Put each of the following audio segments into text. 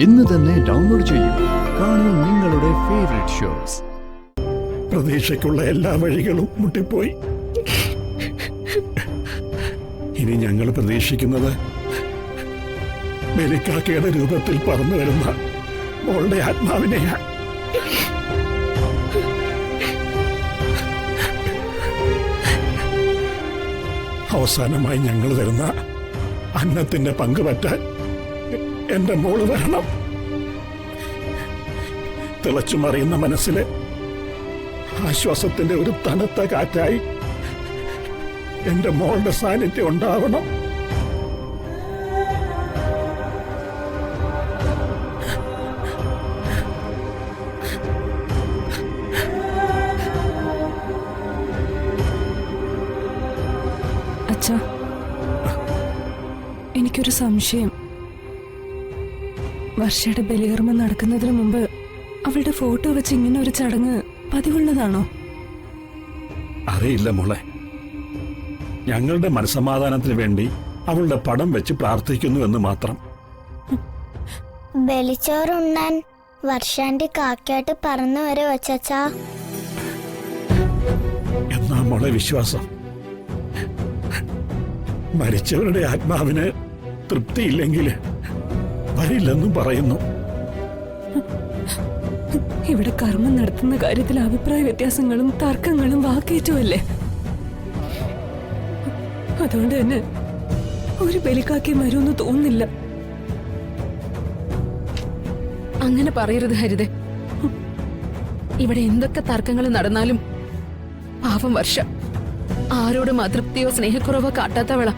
ഇന്ന് തന്നെ ഡൗൺലോഡ് ചെയ്യൂ. കാണൂ നിങ്ങളുടെ ഫേവറേറ്റ് ഷോസ്. പ്രതീക്ഷയ്ക്കുള്ള എല്ലാ വഴികളും മുട്ടിപ്പോയി. ഇനി ഞങ്ങൾ പ്രതീക്ഷിക്കുന്നത് ബലിക്കാക്കയുടെ രൂപത്തിൽ പറന്നു വരുന്ന മോളുടെ ആത്മാവിനെയാണ്. അവസാനമായി ഞങ്ങൾ തരുന്ന അന്നത്തിന്റെ പങ്ക് പറ്റാൻ എന്റെ മോള് വരണം. തിളച്ചുമറിയുന്ന മനസ്സിലെ ആശ്വാസത്തിന്റെ ഒരു തണുത്ത കാറ്റായി എന്റെ മോളുടെ സാന്നിധ്യം ഉണ്ടാവണം. അച്ഛാ, എനിക്കൊരു സംശയം. വർഷയുടെ ബലികർമ്മം നടക്കുന്നതിന് മുമ്പ് അവളുടെ ഫോട്ടോ വെച്ച് ഇങ്ങനെ ഒരു ചടങ്ങ് പതിവുള്ളതാണോ? അറിയില്ല മോളെ. ഞങ്ങളുടെ മനസ്സമാധാനത്തിന് വേണ്ടി അവളുടെ പടം വെച്ച് പ്രാർത്ഥിക്കുന്നു എന്ന് മാത്രം. ബലിച്ചോറുണ്ണാൻ വർഷാന്റെ കാക്കയായിട്ട് പറന്നു വരെ വച്ചാ. എന്നാ മോളെ വിശ്വാസം. മരിച്ചവരുടെ ആത്മാവിന് തൃപ്തിയില്ലെങ്കിൽ വരില്ലെന്നും പറയുന്നു. ഇവിടെ കർമ്മം നടത്തുന്ന കാര്യത്തിൽ അഭിപ്രായ വ്യത്യാസങ്ങളും തർക്കങ്ങളും വാക്കേറ്റുമല്ലേ. അതുകൊണ്ട് തന്നെ ഒരു ബലിക്കാക്കി വരുമെന്ന് തോന്നുന്നില്ല. അങ്ങനെ പറയരുത് ഹരിതേ. ഇവിടെ എന്തൊക്കെ തർക്കങ്ങൾ നടന്നാലും പാവം വർഷ ആരോടും അതൃപ്തിയോ സ്നേഹക്കുറവോ കാട്ടാത്തവള.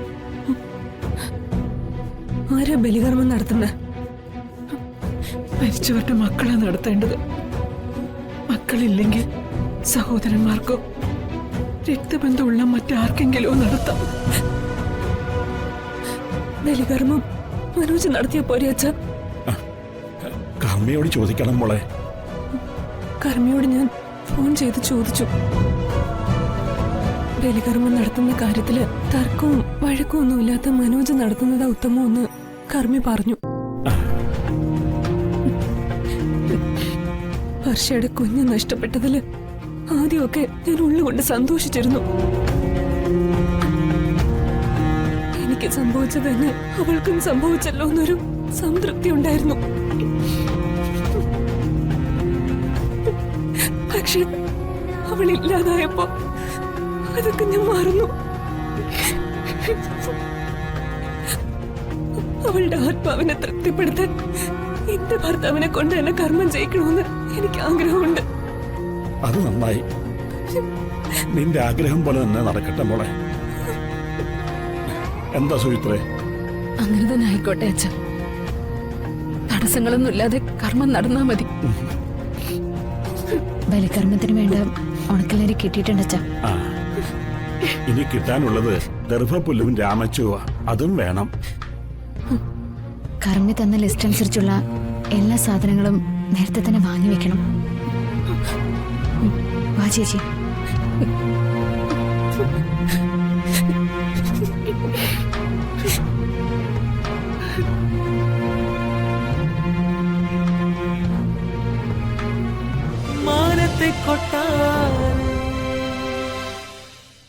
ആരാ ബലികർമ്മം നടത്തുന്നത്? മരിച്ചവരുടെ മക്കളാ നടത്തേണ്ടത്. മക്കളില്ലെങ്കിൽ സഹോദരന്മാർക്കോ രക്തബന്ധമുള്ള മറ്റാർക്കെങ്കിലോ നടത്താം. ബലികർമ്മം മനോജ് നടത്തിയ പോരെ അച്ഛാ? കർമ്മയോട് ചോദിക്കണം മോളെ. കർമ്മയോട് ഞാൻ ഫോൺ ചെയ്ത് ചോദിച്ചു. ബലികർമ്മം നടത്തുന്ന കാര്യത്തില് തർക്കവും വഴക്കവും ഒന്നുമില്ലാത്ത മനോജ് നടത്തുന്നതാ ഉത്തമമെന്ന് കർമ്മി പറഞ്ഞു. വർഷയുടെ കുഞ്ഞ് നഷ്ടപ്പെട്ടതില് ആദ്യമൊക്കെ ഞാൻ ഉള്ളുകൊണ്ട് സന്തോഷിച്ചിരുന്നു. എനിക്ക് സംഭവിച്ചത് തന്നെ അവൾക്കും സംഭവിച്ചല്ലോ എന്നൊരു സംതൃപ്തി ഉണ്ടായിരുന്നു. പക്ഷെ അവളില്ലാതായപ്പോ അതൊക്കെ ഞാൻ മറന്നു. അവളുടെ ആത്മാവിനെ തൃപ്തിപ്പെടുത്താൻ എന്റെ ഭർത്താവിനെ കൊണ്ട് എന്നെ കർമ്മം ചെയ്യിക്കണമെന്ന് എനിക്ക് ആഗ്രഹമുണ്ട്. അത് നന്നായി. നിന്റെ ആഗ്രഹം പോലെ തന്നെ നടക്കട്ടെ മോളെ. എന്താ സുമിത്രേ? അങ്ങനെ തന്നെ ആയിക്കോട്ടെ അച്ഛൻ. തടസ്സങ്ങളൊന്നും ഇല്ലാതെ കർമ്മം നടന്നാ മതി. ബലികർമ്മത്തിന് വേണ്ട ഉണക്കലരി കിട്ടിയിട്ടുണ്ട് അച്ഛാ. ഇനി കിട്ടാനുള്ളത് ദർഭപുല്ലും രാമച്ചുവാ. അതും വേണം. കർമ്മി തന്ന ലിസ്റ്റ് അനുസരിച്ചുള്ള എല്ലാ സാധനങ്ങളും നേരത്തെ തന്നെ വാങ്ങി വെക്കണം. വാ ചേച്ചി.